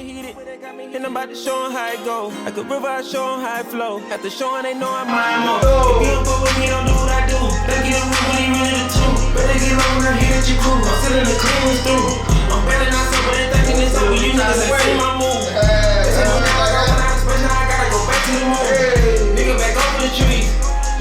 heated. And I'm about to show them how it go. Like a river, I show them how it flow. After showing, they know I'm mind more. If you don't fuck with me, don't do what I do. Don't get him when he really the truth. Better get low when I hear that you cool. I'm still in the cleanest through. I'm better not sober than thinking it's over. You niggas ain't seen my move. They say one thing I got when I express, now I gotta go back to the moon. Nigga back over the trees.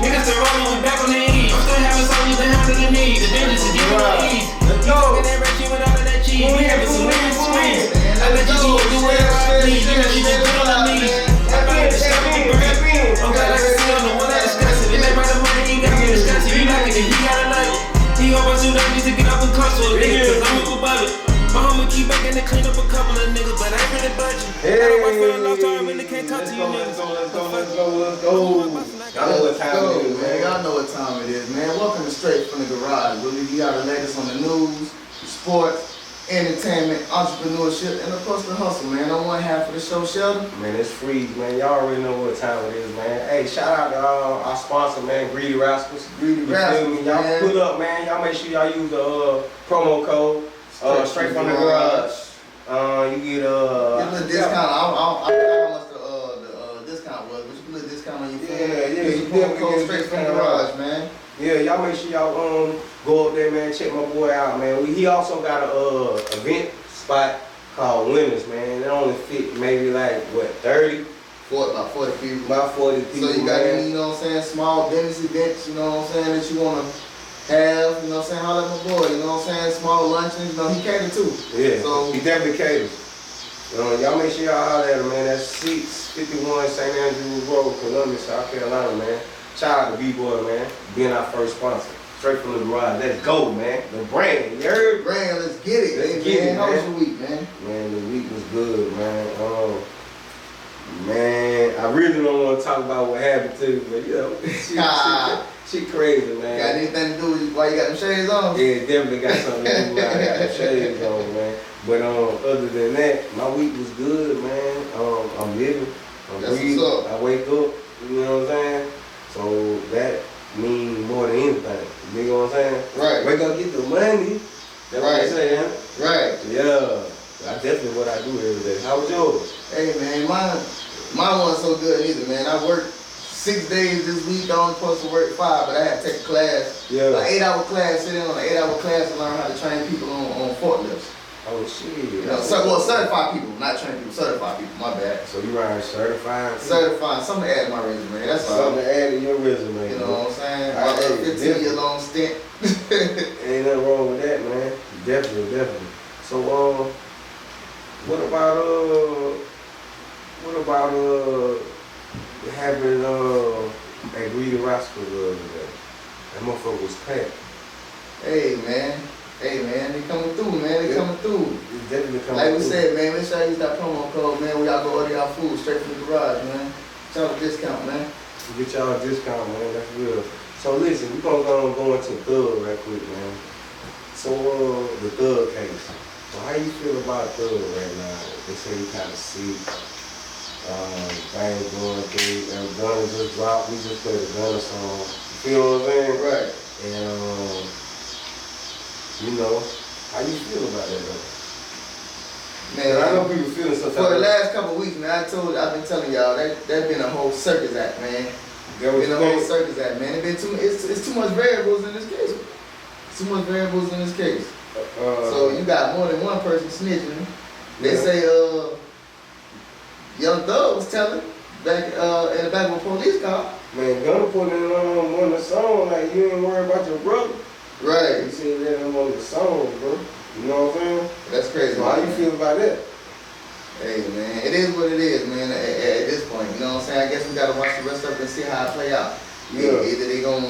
Niggas still rolling, we back on the ease. I'm still having something to handle the need. The dangers is giving the ease. You talking that red shit with all of that cheese. We having some women squeeze. I let you see do whatever I please. You know you just put on my knees. I found the stuff in the brain. I'm glad I can see on the one that discuss it. If they brought the money, you gotta discuss it. You like it, then he gotta like it. He gon' want you down just to get up and cuss with a nigga, cause I'm up above it. My homie keep back and clean up a couple of niggas, but I ain't really budging. I don't work for the law, so I really can't talk to you niggas. Let's go. Y'all know what time it is, man. Y'all know what time it is, man. Welcome to Straight from the Garage. We got the latest on the news, sports, entertainment, entrepreneurship, and of course the hustle, man. On one half of the show, Sheldon. Man, it's free, man. Y'all already know what time it is, man. Hey, shout out to our sponsor, man, Greedy Rascals. Greedy Rascals, y'all man. put up, man. Y'all make sure y'all use the promo code Straight from the Garage. You get a little discount. I forgot how much the discount was, but you put a discount on your phone. Yeah, you promo code Straight from the Garage, man. Yeah, y'all make sure y'all go up there, man. Check my boy out, man. He also got a event spot called Winners, man. It only fit maybe like what 30, about 40 people. About 40 people. So you got any, you know what I'm saying, small business events, you know what I'm saying, that you wanna have, you know what I'm saying, holla at my boy, you know what I'm saying, small luncheons, you know, he catered too. Yeah, so he definitely caters. Y'all make sure y'all holler at him, man. That's 651 St. Andrews Road, Columbia, South Carolina, man. Shout out to B-Boy, man, being our first sponsor. Straight from the Garage. Let's go, man. The brand, you heard? Brand, let's get it. Let's get it, How was man. your week, man? Man, the week was good, man. Man, I really don't want to talk about what happened to you, but you know, she crazy, man. Got anything to do with why you got them shades on? Yeah, it definitely got something to do with why I got them shades on, man. But other than that, my week was good, man. I'm living, I'm breathing, I wake up, you know what I'm saying? So that means more than anything. You know what I'm saying? Right. Wake up, get the money. That's what I'm saying. Right. Yeah. That's definitely what I do every day. How was yours? Hey man, mine wasn't so good either, man. I worked 6 days this week. I only supposed to work 5, but I had to take a class. Yeah. An 8-hour class, sit in on an 8-hour class to learn how to train people on forklifts. Oh shit. You know, certified people, not trained people, certified people, my bad. So you riding certified? Certified, something to add to my resume, that's all. Something to add to your resume. You know what I'm saying? My 15-year-long stint. Ain't nothing wrong with that, man. Definitely. So what about having a Greedy Rascal the other day? That motherfucker was packed. Hey man, they coming through, man. They coming through. It's definitely coming through. Like we said, man, make sure I use that promo code, man. We all go order y'all food straight from the garage, man. Shout out discount, man. Get y'all a discount, man. That's real. So listen, we gonna go into Thug right quick, man. So the Thug case. So how you feel about Thug right now? They say he kind of sick. Things going through. And Gunna just dropped. We just played a Gunna song. You feel what I'm saying? Right. And you know, how you feel about that though? Man, I know people feeling some for the last couple of weeks, man, I've been telling y'all that been a whole circus act, man. Been a whole circus act, man. It's too much variables in this case. Too much variables in this case. So you got more than one person snitching. They say Young Thug was telling back in the back of a police car. Man, Gunna put it on the song like you ain't worried about your brother. Right. You see that on the song, bro. You know what I'm saying? That's crazy. So how you feel about that? Hey man, it is what it is, man. At this point, you know what I'm saying? I guess we gotta watch the rest of it and see how it play out. Yeah. Either they gonna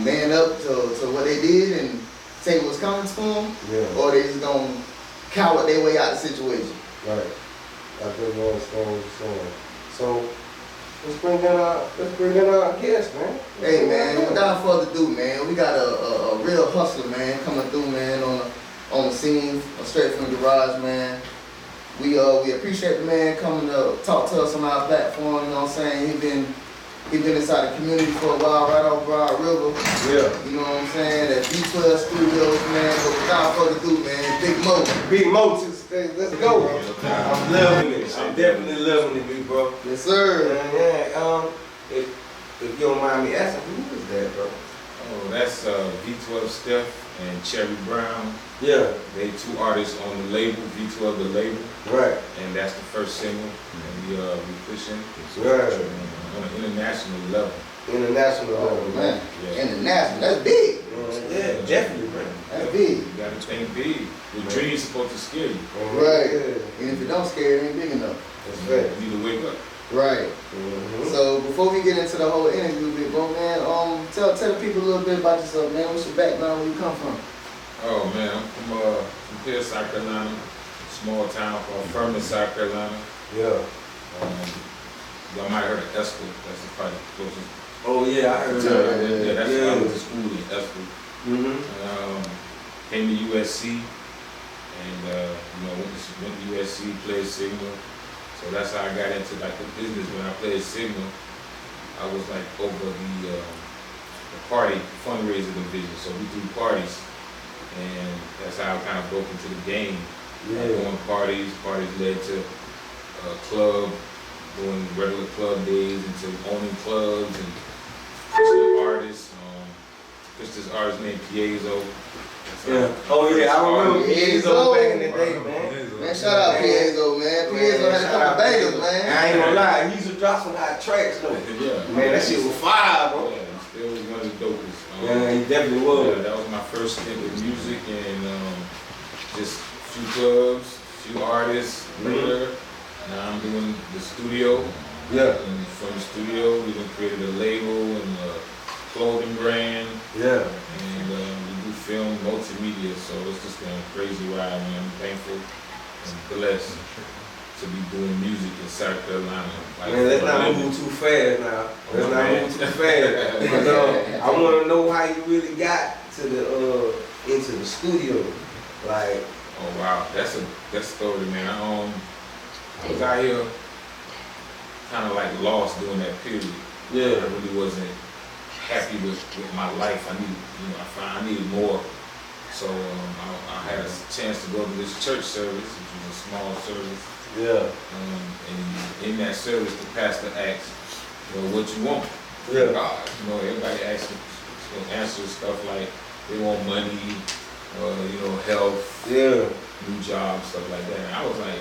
man up to what they did and take what's coming to them, or they just gonna cower their way out of the situation. Right. I think I understand what you're saying. So let's bring in our guest, man. Hey man, without further ado, man, we got a real hustler, man, coming through, man, on the scene, straight from the garage, man. We appreciate the man coming to talk to us on our platform. You know what I'm saying? He been inside the community for a while, right off Broad River. Yeah. You know what I'm saying? At V12 Studios, man. But without further ado, man, Big Mo. Big Mo to the Let's go. I'm loving it. I'm definitely loving it, big bro. Yes, sir. If you don't mind me asking, who is that, bro? Oh, that's V12 Steph and Cherry Brown. Yeah. They two artists on the label, V12 the label. Right. And that's the first single. And we pushing Right. on an international level. International Oh, level, man. Yeah. International, that's big. Yeah, definitely, man. That's big. You gotta think big. Your dream's supposed to scare you. Right. Yeah. And if it don't scare, it ain't big enough. That's right. You need to wake up. Right. So before we get into the whole interview, big bro, man, tell the people a little bit about yourself, man. What's your background? Where you come from? Oh man, I'm from Pierce, South Carolina, small town called Furman, South Carolina. Yeah. Y'all might have heard of Esco. That's probably the closest. Oh yeah, I heard Yeah, that. that's where I went to school in Esco. Came to USC, and went to USC, played signal. So that's how I got into like the business. When I played signal, I was like over the party fundraiser division. So we do parties, and that's how I kind of broke into the game. Yeah. Doing parties led to a club, doing regular club days, into owning clubs and pushing artists. Pushed this artist named Piezo. Yeah. Oh yeah, I remember Piezo back in the day, man. Man, shout out Piezo, man. Piezo had a couple bangers, man. I ain't gonna lie, he used to drop some hot tracks though. Yeah. Man, that shit was fire, bro. Yeah, still was one of the dopest. Yeah, he definitely was. Yeah, that was my first stint with music and just a few clubs, a few artists, later. Now I'm doing the studio. Yeah. And from the studio, we done created a label and a clothing brand. Yeah. And we do film, multimedia, so it's just been a crazy ride, man. I'm thankful and blessed to be doing music in South Carolina. Like, Man, let's not move too fast now. Let's not move too fast. But, I want to know how you really got to the into the studio. Like, oh wow, that's a story, man. I was out here kind of like lost during that period. Yeah. I really wasn't happy with my life. I needed, I needed more. So I had a chance to go to this church service, which was a small service. yeah. And in that service, the pastor asked, what you want? Yeah. God, everybody asks, answers stuff like they want money, health, Yeah. new jobs, stuff like that. And I was like,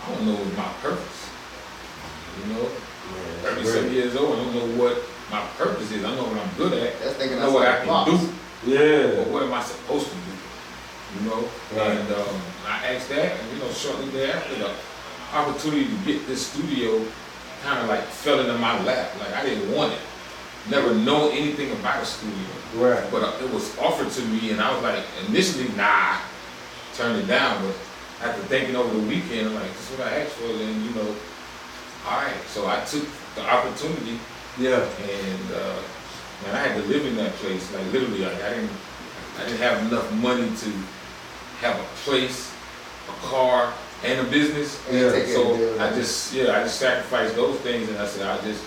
I don't know what my purpose. 37 years old, I don't know what my purpose is. I know what I'm good at. That's thinking I know what I can do. Yeah. But what am I supposed to do? Right. And I asked that, and shortly thereafter, the opportunity to get this studio kind of like fell into my lap. Like I didn't want it. Never known anything about a studio. Right. But it was offered to me, and I was like, initially, nah, turned it down. But after thinking over the weekend, I'm like, this is what I asked for. Then all right. So I took the opportunity. Yeah. And man, I had to live in that place. Like literally, I didn't have enough money to have a place, a car, and a business. Yeah. So I just sacrificed those things, and I said I just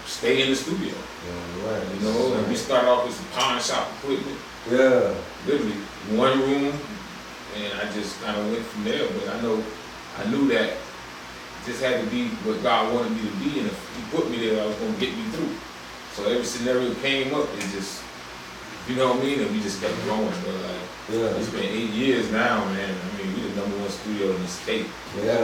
stay in the studio. Yeah, right. And we started off with some pawn shop equipment. Yeah. Literally one room, and I just kind of went from there. But I knew that this had to be what God wanted me to be, and if He put me there, I was going to get me through. So every scenario came up, it just, and we just kept growing. But it's been 8 years now, man. I mean, we the #1 studio in the state. Yeah,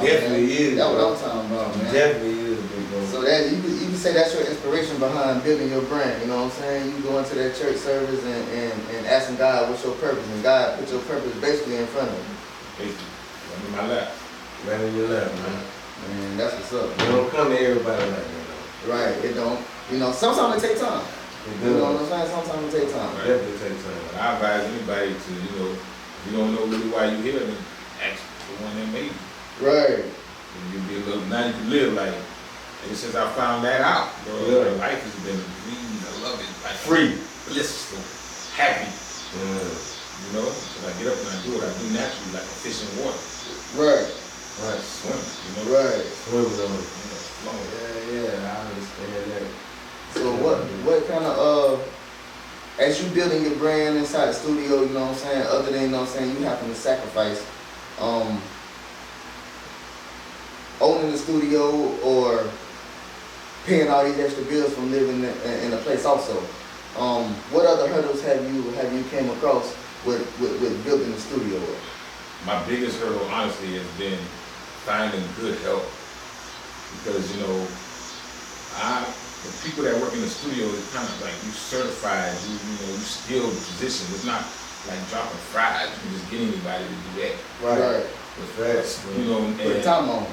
definitely is. That's what I'm talking about, man. Definitely is a big one. So that you can say that's your inspiration behind building your brand. You know what I'm saying? You go into that church service and asking God what's your purpose, and God put your purpose basically in front of you. Basically, I'm in my lap. Right in your lap, man. Man, that's what's up. It don't come to everybody like that, though. Right, it don't. Sometimes it takes time. You know what I'm saying? Sometimes it takes time. Right. Definitely takes time. But I advise anybody to, if you don't know really why you're here, then ask the one that made you. Right. And you'll be a little, now you can live like, and since I found that out, bro, Yeah. my life has been I love it. Like, Free. blissful, happy. Yeah. When I get up and I do what I do naturally, like a fish in water. Right. Right. Swim, Right. Swimming on it. Flow. Yeah, I understand that. So what kind of as you building your brand inside the studio, other than you having to sacrifice owning the studio or paying all these extra bills from living in a place also. What other hurdles have you came across with building the studio? My biggest hurdle, honestly, has been finding good help. Because, you know, the people that work in the studio, it's kind of like you certified, you know, you skilled the position. It's not like dropping fries. You can just get anybody to do that. Right. You know, put time on.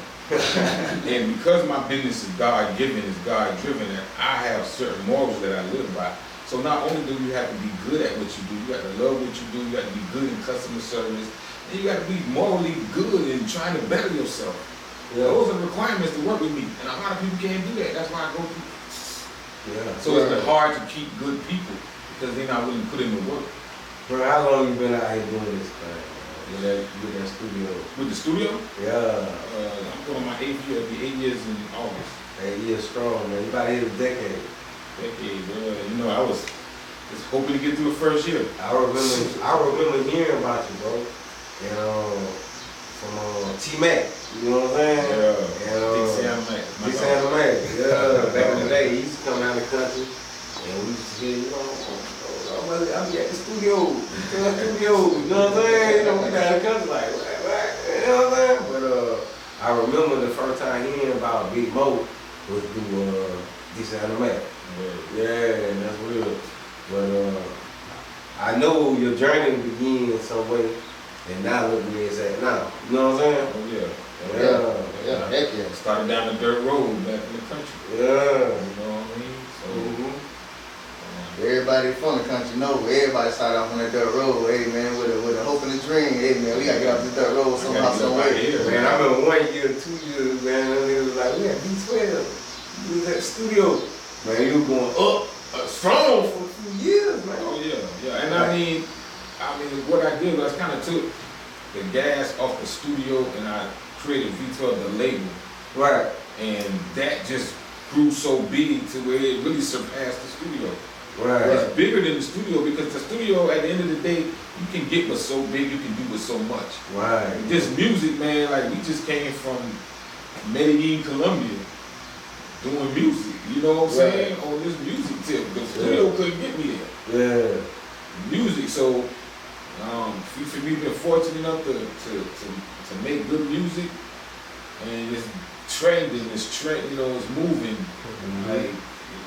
And because my business is God-given, is God-driven, and I have certain morals that I live by. So not only do you have to be good at what you do, you have to love what you do, you have to be good in customer service, and you got to be morally good in trying to better yourself. Yeah. Those are the requirements to work with me, and a lot of people can't do that. That's why I go through. Yeah. So it's been hard to keep good people because they're not willing to put in the work. Bro, how long you been out here doing this thing? With that studio? With the studio? Yeah. I'm going on my 8th year. It'll be 8 years in August. 8 years strong, man. You about to hit a decade. Bro. You know, I was just hoping to get through the first year. I remember hearing about you, bro. And from T-Mac, you know what I'm saying? Yeah. And Big Sam Mac. Yeah. Back in the day, he used to come down the country, and we used to hear, you know, I'll be at the studio, you know what I'm saying? You know, we down the country like, what? You know what I'm saying? But I remember the first time hearing about Big Mo was through Big Sam Mac. Yeah, that's real. But I know your journey began in some way, and now look where it's at now. You know what I'm saying? Oh yeah. Heck yeah. Started down the dirt road back in the country. Yeah. You know what I mean? So everybody from the country know. Everybody started off on that dirt road. Hey man, with a hope and a dream. Hey man, we gotta get off this dirt road somehow, some way. Man, I remember 1 year, 2 years, man, and it was like, we had V12. We was at the studio. Man, you was going up strong for a few years, man. Oh yeah. And I mean, what I did was I kind of took the gas off the studio and I created V12, the label. Right. And that just grew so big to where it really surpassed the studio. Right. It's bigger than the studio because the studio, at the end of the day, you can get what's so big, you can do with so much. Right. This music, man, like we just came from Medellin, Colombia, doing music. You know what I'm saying? On this music tip, the studio couldn't get me there. Yeah. Music, so we've been fortunate enough to make good music, and it's trending, you know, it's moving. Mm-hmm. Like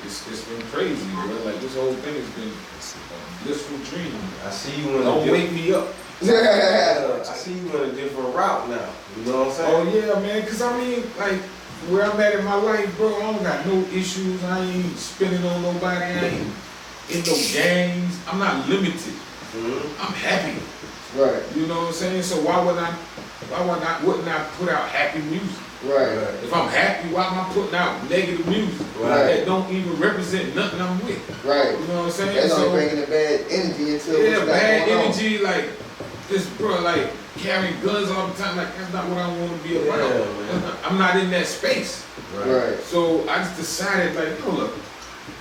it's been crazy, bro. Like this whole thing has been a blissful dream. I see you in Don't wake me up. I see you in a different route now. You know what I'm saying? Oh yeah, man. Cause I mean, like where I'm at in my life, bro, I don't got no issues. I ain't spending on nobody. I ain't in no gangs. I'm not limited. Mm-hmm. I'm happy. Right. You know what I'm saying? So wouldn't I put out happy music? Right. If I'm happy, why am I putting out negative music that don't even represent nothing I'm with? Right. You know what I'm saying? That's only bringing the bad energy into bad energy, like this, bro, like carrying guns all the time. Like that's not what I want to be around. I'm not in that space. Right. So I just decided, like, yo, look,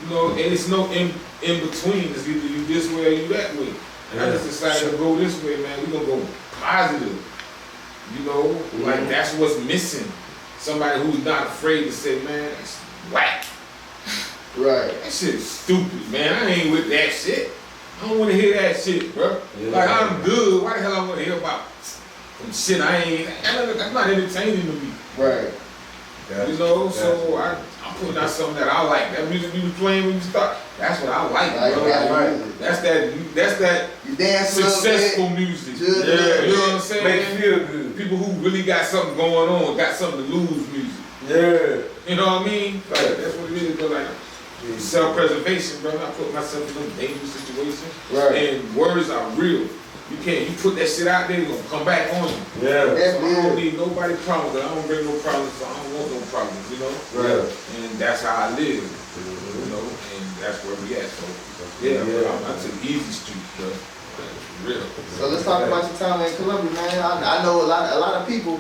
you know, and it's no in between. It's either you this way or you that way. And I just decided to go this way, man. We're gonna go positive. You know, like that's what's missing. Somebody who's not afraid to say, man, it's whack. Right. That shit's stupid, man. I ain't with that shit. I don't want to hear that shit, bro. Yeah. Like, I'm good. Why the hell I want to hear about some shit I ain't? That's not entertaining to me. Right. You know, so I'm putting out something that I like. That music you was playing when you start, that's what I like, bro. That's that you dance successful music. Good. Yeah, you know what I'm saying? Make you feel good. People who really got something going on, got something to lose music. Yeah. You know what I mean? Like, that's what it is, but like, self-preservation, bro. I put myself in those dangerous situations. Right. And words are real. You put that shit out there, it's gonna come back on you. Yeah. So I don't need nobody problems. I don't bring no problems, so I don't want no problems, you know? Right. And that's how I live, you know, and that's where we at. So yeah. I'm to the easy street, bro. That's real. So let's talk about your time in Colombia, man. I know a lot of people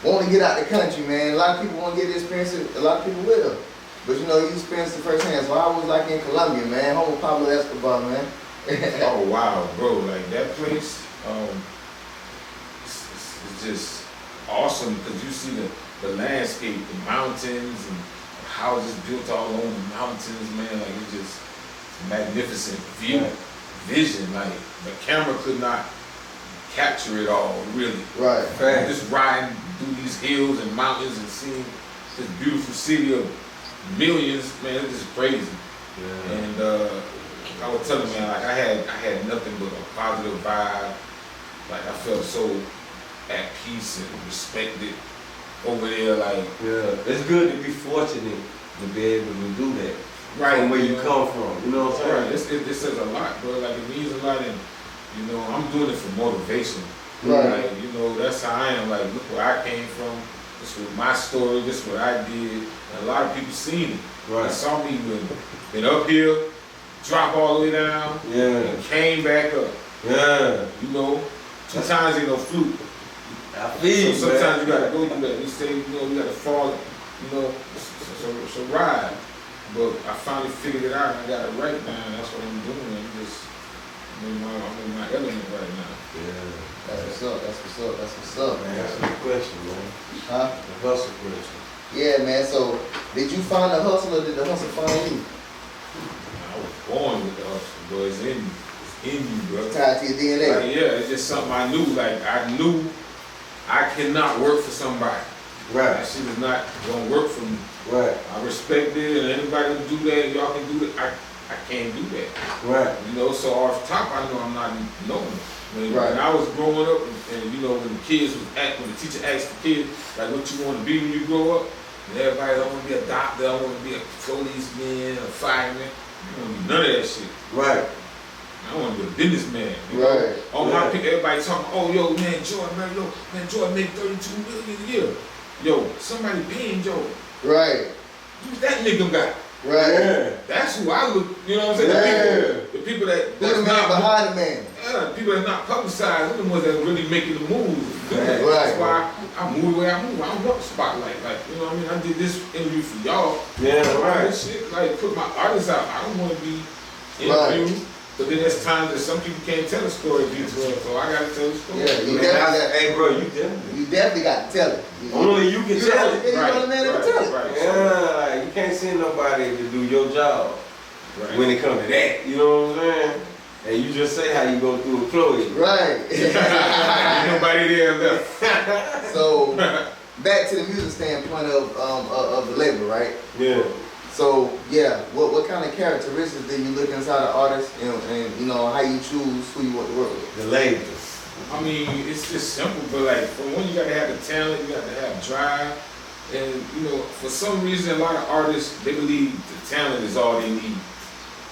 want to get out the country, man. A lot of people want to get the experience. A lot of people will. But you know, you experienced it firsthand. So I was like in Colombia, man. Home of Pablo Escobar, man. Oh wow, bro! Like that place, is just awesome because you see the landscape, the mountains and houses built all on the mountains, man. Like it's just magnificent view, vision. Like the camera could not capture it all, really. Right. Just riding through these hills and mountains and seeing this beautiful city of millions, man. It's just crazy. Yeah. And I was telling man, like I had nothing but a positive vibe. Like I felt so at peace and respected over there. Like it's good to be fortunate to be able to do that. Right. From where you come from, you know what I'm saying? Right. It says a lot, bro. Like it means a lot, and you know I'm doing it for motivation. Right. Like you know that's how I am. Like look where I came from. This was my story. This is what I did. And a lot of people seen it. Right. They saw me been up here, drop all the way down, and came back up. Yeah. You know, sometimes ain't no fluke. I feel so sometimes you gotta go through that. You say, you know, you gotta fall. You know, it's a ride. But I finally figured it out and I got it right now. And that's what I'm doing. I'm in my element right now. Yeah. That's what's up. That's what's up. That's what's up, man. That's a good question, man. Huh? The hustle question. Yeah, man. So, did you find the hustle or did the hustle find you? I was born with the hustle, bro. It's in you, bro. Tied to your DNA. Like, yeah, it's just something I knew. Like I knew I cannot work for somebody. Right. That shit is not gonna work for me. Right. I respect it, and anybody can do that. Y'all can do that. I can't do that. Right. You know, so off top, I know I'm not knowing. When I was growing up, and you know, when the teacher asked the kids, like, what you want to be when you grow up, and everybody, I want to be a doctor, I want to be a policeman, a fireman. I don't want to be none of that shit. Right. I want to be a businessman. You know? Right. All my people, everybody talking, oh, yo, man, Jordan make $32 million a year. Yo, somebody paying Jordan. Right. Who's that nigga got? Right. Yeah. That's who I look, you know what I'm saying? Yeah. The people that Who the man behind the man? Yeah, people that's not publicized, they're the ones that are really making the moves. Right. That's why I move the way I move. I don't want the spotlight. Like, you know what I mean? I did this interview for y'all. Yeah, right. This shit, like, put my artists out. I don't want to be interviewed. Right. But then there's times that some people can't tell a story detail, so I gotta tell the story. Yeah, you definitely got. Hey, bro, you definitely got to tell it. Only you can tell it. You know the man that can tell it. Right. Yeah, like, you can't send nobody to do your job when it comes to that. You know what I'm saying? And you just say how you go through a Chloe. Right. Ain't nobody there left. So back to the music standpoint of the label, right? Yeah. So yeah, what kind of characteristics do you look inside an artist, and you know how you choose who you want to work with? The label. I mean, it's just simple, but like for one, you gotta have the talent, you gotta have drive, and you know, for some reason, a lot of artists they believe the talent is all they need.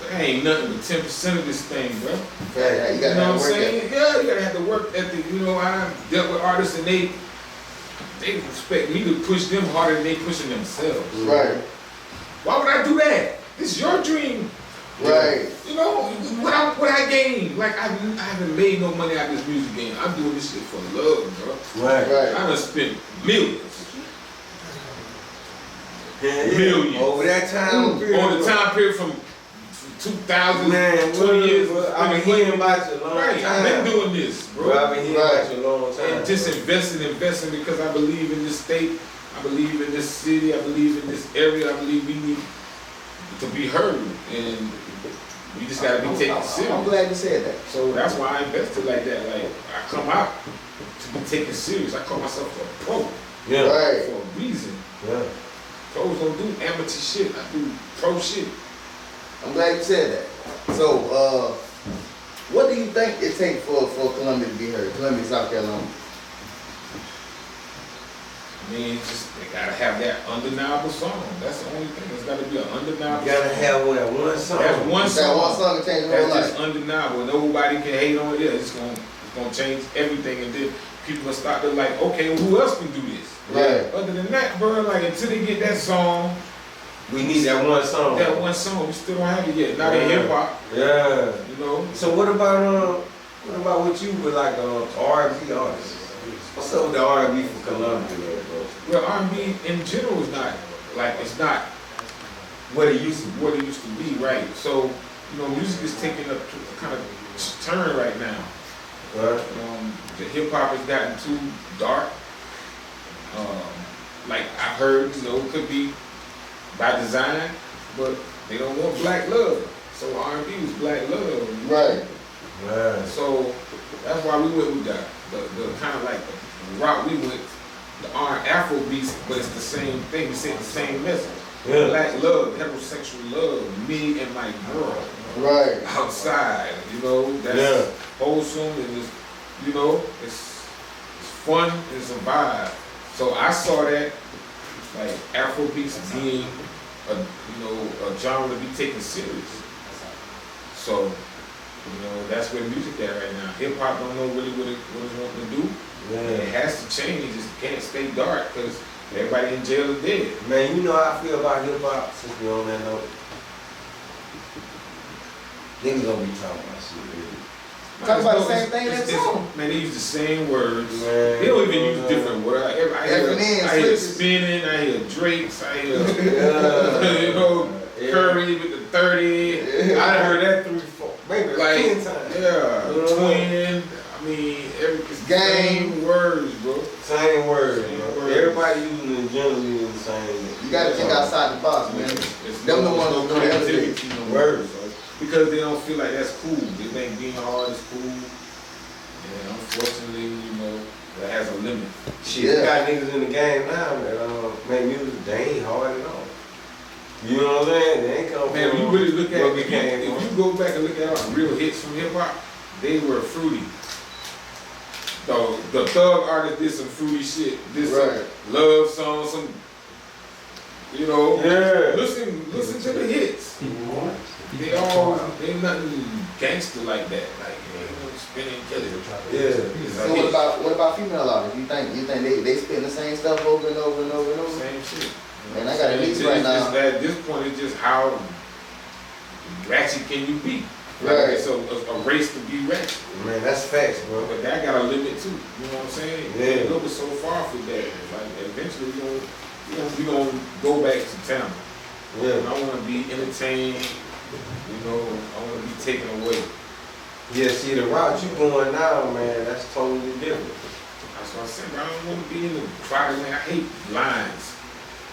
But that ain't nothing but 10% of this thing, bro. Yeah, you gotta have what I'm work saying? ethic. Yeah, you gotta have the work ethic. You know, I dealt with artists and they expect me to push them harder than they pushing themselves. Right. Why would I do that? This is your dream. Right. You know, what I gain? Like, I haven't made no money out of this music game. I'm doing this shit for love, bro. Right. Right. I done spent millions. Yeah. Millions. Over that time period. On the time period from 2000, Man, 20 years. I've been hearing about you a long Right, time. I've been doing this, bro. I've been hearing about you a long time. And just investing because I believe in this state, I believe in this city, I believe in this area, I believe we need to be heard, and we just gotta be taken serious. I'm glad you said that. So that's why I invested like that. Like I come out to be taken serious. I call myself a pro Yeah. Right. for a reason. Yeah. Pros don't do amateur shit. I do pro shit. I'm glad you said that. So, what do you think it takes for Columbia to be heard? Columbia, South Carolina. I mean, they gotta have that undeniable song. That's the only thing. It's gotta be an undeniable You gotta song. have that one song. That's one That song. one song can change the whole That's just life. undeniable. Nobody can hate on it. Yeah, it's gonna change everything, and then people will start to like, okay, well, who else can do this? Right. Other than that, bro, like until they get that song, We need that one song. we still don't have it yet. Not in hip hop, Yeah. you know. So what about what you with like R&B artists? What's up with the R&B for Columbia, bro? Well, R&B in general is not like it's not What it used to be. what it used to be, right? So, you know, music is taking a kind of turn right now. Right. the hip hop has gotten too dark. Like I heard, you know, it could be by design, but they don't want black love. So R&B was black love. Right. Right. So that's why we went with that. The kind of like the route we went, the Afro beats, but it's the same thing. We said the same message. Yeah. Black love, heterosexual love, me and my girl. Right. Outside, you know, that's wholesome and it's, you know, it's fun, it's a vibe. So I saw that like Afro beats being a genre to be taken serious. So, you know, that's where music at right now. Hip hop don't know really what it's wanting to do. Yeah. It has to change. It just can't stay dark because everybody in jail is dead. Man, you know how I feel about hip hop since we're on that note. Niggas gonna be talking about shit, baby. Talk about the same thing in that song. Man, they use the same words. Man, They don't even use different words. I hear switches. spinning, I hear Drake's, I hear you know, Curry with the 30. I heard that 3, 4, Maybe like 10 times. twin. I mean, it's the Gang. same words, bro. Same words, Same bro. words. Everybody using it generally the same. You gotta think outside the box, man. Them the ones who do everything. creativity no Words. more, so. Because they don't feel like that's cool. They think being hard is cool. And unfortunately, you know, that has a limit. Shit, we got niggas in the game now that make music, they ain't hard at all. You know what I'm saying? They ain't come Man, from when you really look where at we came if from. you go back and look at our real hits from hip hop, they were fruity. The thug artist did some fruity shit. Did some love songs, some, you know. Yeah. Listen to the hits. They ain't nothing gangster like that. Like, you know, spinning, killing. Yeah. So what about female artists? You think they spin the same stuff over and over and over and over? Same shit. Man, I got a mix right now. At this point, it's just how ratchet can you be? Right. It's a race to be ratchet. Man, that's facts, bro. But that got a limit too. You know what I'm saying? Yeah. You go so far for that. Like eventually we gonna go back to town. Yeah. I want to be entertained. You know, I want to be taken away. Yeah, see, the route you going now, man, that's totally different. That's what I said. I don't want to be in the crowded lane. I hate lines.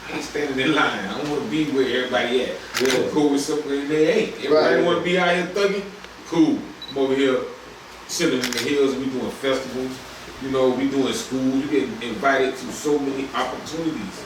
I hate standing in line. I don't want to be where everybody at. Yeah. I'm cool with something they ain't. Everybody want to be out here thugging. Cool. I'm over here chilling in the hills. We doing festivals. You know, we doing schools. We getting invited to so many opportunities.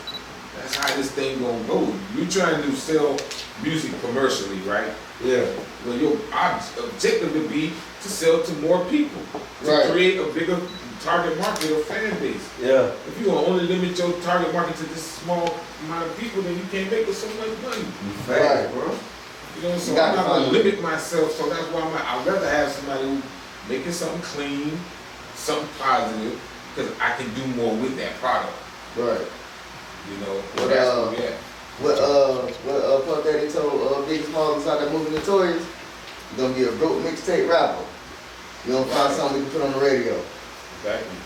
That's how this thing gonna go. You trying to sell music commercially, right? Yeah. Well, your objective would be to sell to more people, to create a bigger target market or fan base. Yeah. If you gonna only limit your target market to this small amount of people, then you can't make so much money. Right, bro. You know, so I'm not gonna limit myself. So that's why I'd rather have somebody who making something clean, something positive, because I can do more with that product. Right. You know, that's where we at. What Puff Daddy told Big Smalls out there moving Notorious, you're gonna be a broke mixtape rapper. You gonna find something we can put on the radio. Exactly.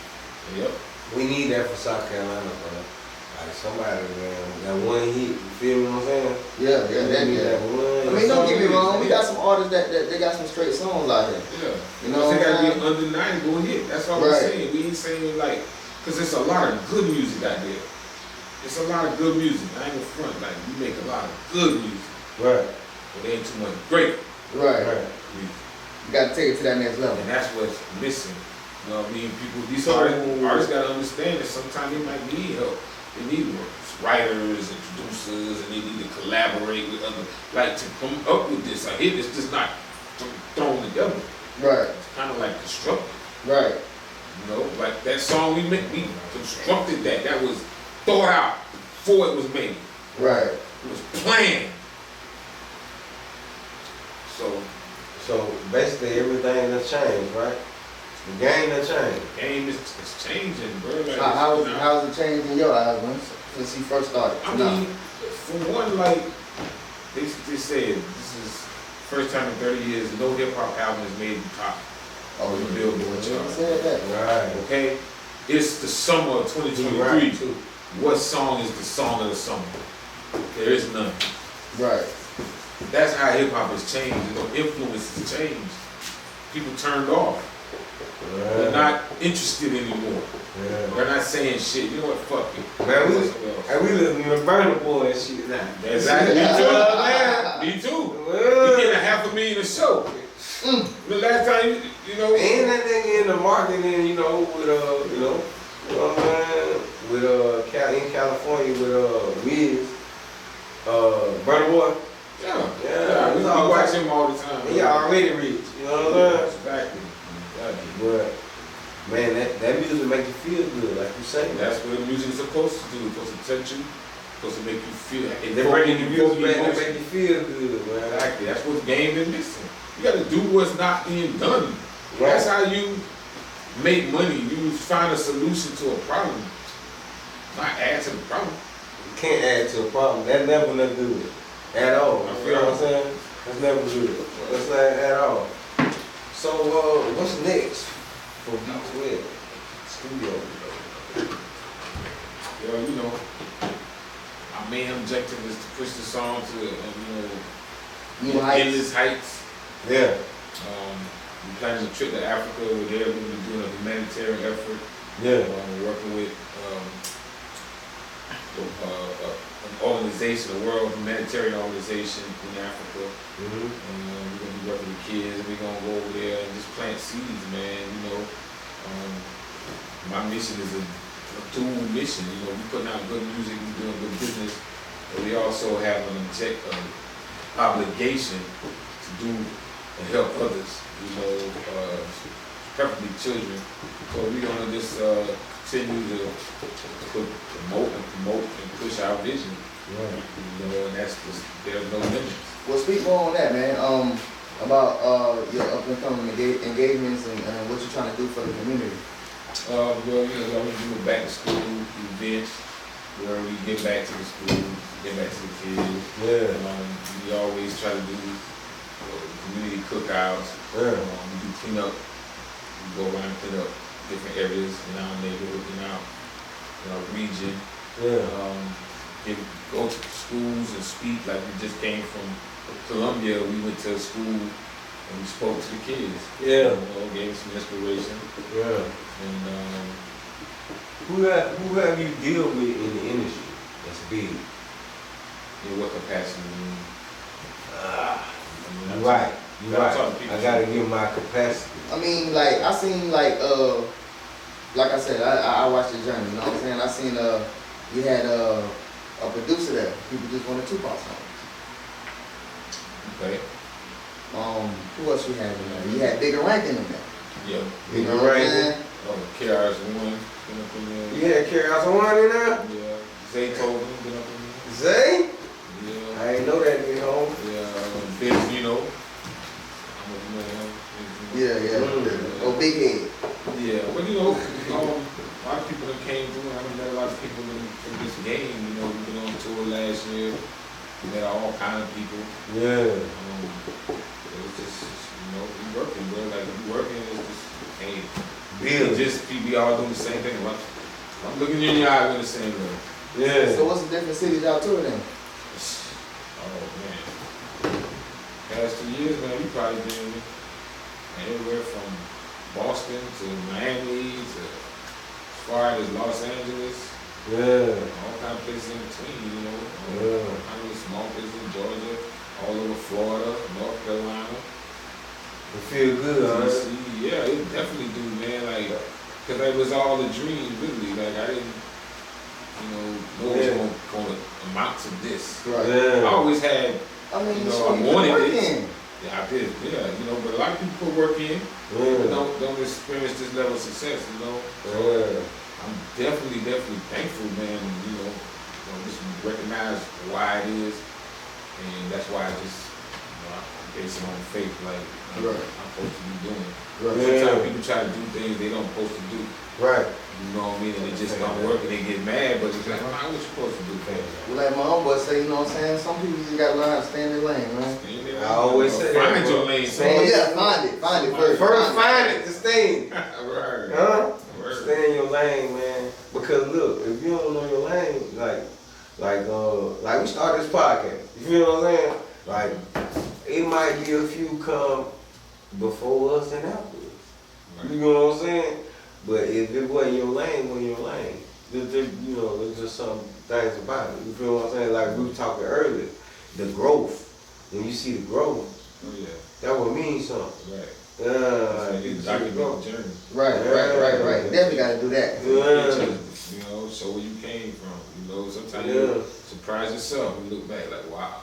Yep. We need that for South Carolina, bro. Like somebody, man, that one hit, you feel me what I'm saying? Yeah, that one. I mean, don't get me wrong, we got some artists that they got some straight songs out here. Yeah. You know they what gotta I'm be undeniable hit. That's all we're saying. We ain't saying like, cause there's a lot of good music out there. It's a lot of good music. I ain't gonna front, like we make a lot of good music. Right. But there ain't too much great Right. music. You gotta take it to that next level. And that's what's missing. You know what I mean? These artists gotta understand that sometimes they might need help. They need writers and producers, and they need to collaborate with other, like to come up with this. A hit is just not thrown together. Right. It's kind of like constructed. Right. You know, like that song we constructed that was thought out before it was made. Right. It was planned. So basically everything has changed, right? The game has changed. The game is changing, bro. Like, How's it changed in your eyes, man, since you first started? I mean, for one, like they said, this is first time in 30 years no hip hop album has made the top of the Billboard chart. Said that. Right. Okay, it's the summer of 2023. Right. What song is the song of the summer? There is none. Right. That's how hip hop has changed. The influence has changed. People turned off. Right. They're not not interested anymore. Yeah. They're not saying shit. You know what? Fuck it. Man, we listen to Burna Boy and shit now. Exactly. Me too, man. Me too. Well, He getting $500,000 a show. The last time, you know. And that nigga in the marketing, you know, with you know what I'm saying? With in California with Wiz, Burna Boy. Yeah. We watch him all the time. He already rich, you know what I'm saying? Exactly. But man, that music make you feel good, like you say. That's what the music is supposed to do. It's supposed to touch you. It's supposed to make you feel. They bring the music back to make you feel good, man. Exactly. That's what the game is missing. You got to do what's not being done. Right. That's how you make money. You find a solution to a problem, not add to the problem. You can't add to a problem. That's never nothing good at all. You know what I'm saying? That's never good. That's not at all. So, what's next for V12 Studios? Yo, you know, our main objective is to push the song to, New heights. endless heights. Yeah. We're planning a trip to Africa. We're there. We're going to be doing a humanitarian effort. Yeah. We're working with an organization, a world humanitarian organization in Africa. Mm-hmm. And we're going to be working with kids. And we're going to go over there and just plant seeds, man. You know, my mission is a dual mission. You know, we're putting out good music, we're doing good business, but we also have an obligation to do and help others, you know, preferably children. So we're gonna just continue to promote and push our vision. Right. You know, and that's just, there's no limits. Well, speak more on that, man. About your up and coming engagements and what you're trying to do for the community. Well, you know, we do a back to school event where we get back to the school, get back to the kids. Yeah. We always try to do community cookouts. Yeah. We do cleanup. We go around and clean up different areas in our neighborhood, in our region. Yeah. Go to schools and speak. Like we just came from Columbia. We went to a school and we spoke to the kids. Yeah. You know, gave them some inspiration. Yeah. And Who have you deal with in the industry that's big? in what capacity? You're right. You're right. I gotta give my capacity. I mean, like, I seen, like I said, I watched the journey, you know what I'm saying? I seen, you had a producer there. People just wanted Tupac songs. Okay. Who else you had in there? You had Bigger Rankin in there. Yeah. Bigger Rankin. KRS-One. You had KRS-One in there? Yeah. Zaytoven been up in there. Zay? Yeah. I ain't know that, you know. Yeah. Biz, you know. Yeah. Oh, Big Head. Yeah. Well, you know, a lot of people that came through. I met a lot of people in this game. You know, we been on tour last year. We met all kind of people. Yeah. It's just, you know, we working, bro. Like, if you working, it's just, hey, Bill. just we all doing the same thing. I'm looking you in your eye with the same way. Yeah. So what's the different cities y'all touring in? Oh, man. Past 2 years, man, we probably been everywhere from Boston to Miami to as far as Los Angeles. Yeah. All kind of places in between, you know. Yeah. All kind of small places in Georgia, all over Florida, North Carolina. It feel good, huh? Tennessee. Yeah, it definitely do, man. Like, cause it was all a dream, really. Like, I didn't, know it was gonna amount to this. Right. Yeah. I always had, I mean, you know, so I you wanted work it. in. Yeah, I did. Yeah, but a lot of people put work in, but don't experience this level of success. You know. Yeah. I'm definitely thankful, man. You know, just recognize why it is, and that's why I just, I'm basing on faith, like I'm supposed to be doing. Right. Sometimes people try to do things they don't supposed to do. Right. You know what I mean? And it just don't work, and they get mad. But it's like, what you supposed to do, man? Well, like my homeboy say, you know what I'm saying? Some people just gotta learn how to stay in their lane, man. I always say that. Find your lane. Oh yeah, find it first. First find it to stay in. Right. Huh? Stay in your lane, man. Because look, if you don't know your lane, like we started this podcast. You feel what I'm saying? Like, it might be a few come before us and after us. You know what I'm saying? But if it wasn't your lane, it wasn't your lane. You know, there's just some things about it. You feel what I'm saying? Like we were talking earlier, the growth. When you see the growth, Oh yeah. that would mean something. Right. Yeah, You document the journey. Right. Definitely gotta do that. Yeah. You know, show where you came from. You know, sometimes you surprise yourself when you look back like, wow.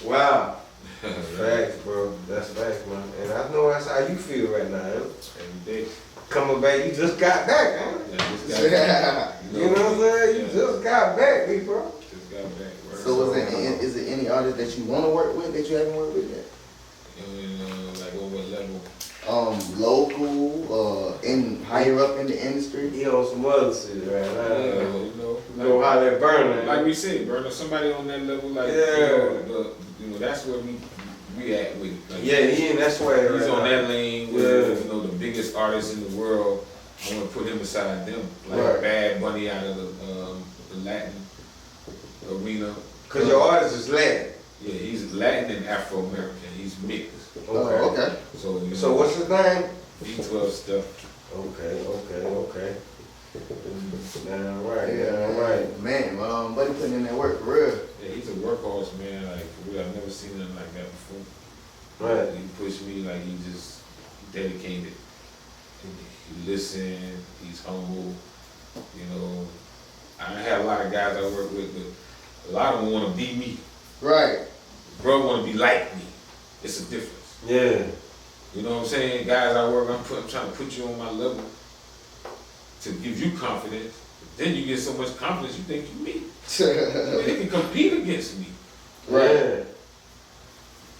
Wow. Facts, bro. That's facts, man. And I know that's how you feel right now. Every day. Coming back, you just got back, huh? Yeah, just got back. You know what I'm saying? You just got back, big bro. Just got back. So is it any artist that you want to work with that you haven't worked with yet? Like on what level? Local, in higher up in the industry. He on some other shit right now. Yeah, you know. You know how that Burner. Like we said, Burner, somebody on that level, like, you know, that's where we at with it. Like, Yeah, he in that swag he's right on now. that lane with, you know, the biggest artists in the world. I want to put him beside them. Like Right. Bad Bunny out of the Latin arena. Cause your artist is Latin. Yeah, he's Latin and Afro-American. He's mixed. Okay. So, you know, So what's his name? V12 stuff. Okay. Damn right, Yeah, damn right. Man, buddy putting in that work for real. Yeah, he's a workhorse, man. Like, for real, I've never seen nothing like that before. Right. He pushed me like he just dedicated. He listened, he's humble. You know, I have a lot of guys I work with, but a lot of them want to be me. Right. Bro want to be like me. It's a difference. Yeah. You know what I'm saying? Guys I work, I'm trying to put you on my level to give you confidence. But then you get so much confidence you think you me. I mean, they can compete against me. Right.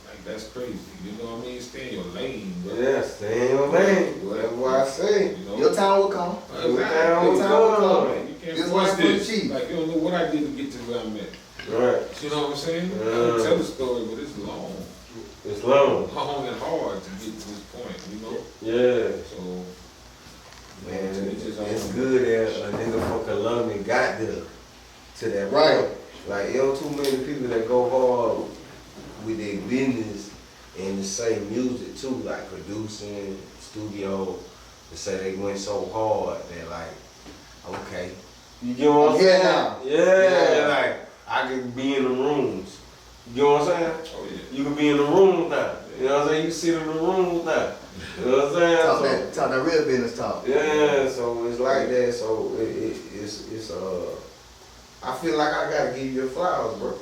Like, that's crazy. You know what I mean? Stay in your lane, bro. Yeah, stay in your lane. That's what I say. You know? Your time will come. Your time will come. Man, you can't This force one for the this. cheap. Like, you don't know what I did to get to where I'm at. Right. You know what I'm saying? I can tell the story, but it's long. It's long. Long and hard to get to this point, you know? Yeah. So, Man, it's it's good that a nigga from Columbia got there to that Right. point. Like, there don't too many people that go hard with their business and the same music too, like producing, studio, to say they went so hard that like, okay. You get what I'm saying? now. Yeah, like, I could be in the rooms. You know what I'm saying? oh yeah. You can be in the room now. You know what I'm saying? You sit in the room now. You know what I'm saying? Talk that real business talk. Yeah, so it's like that. So it's I feel like I gotta give you your flowers, bro.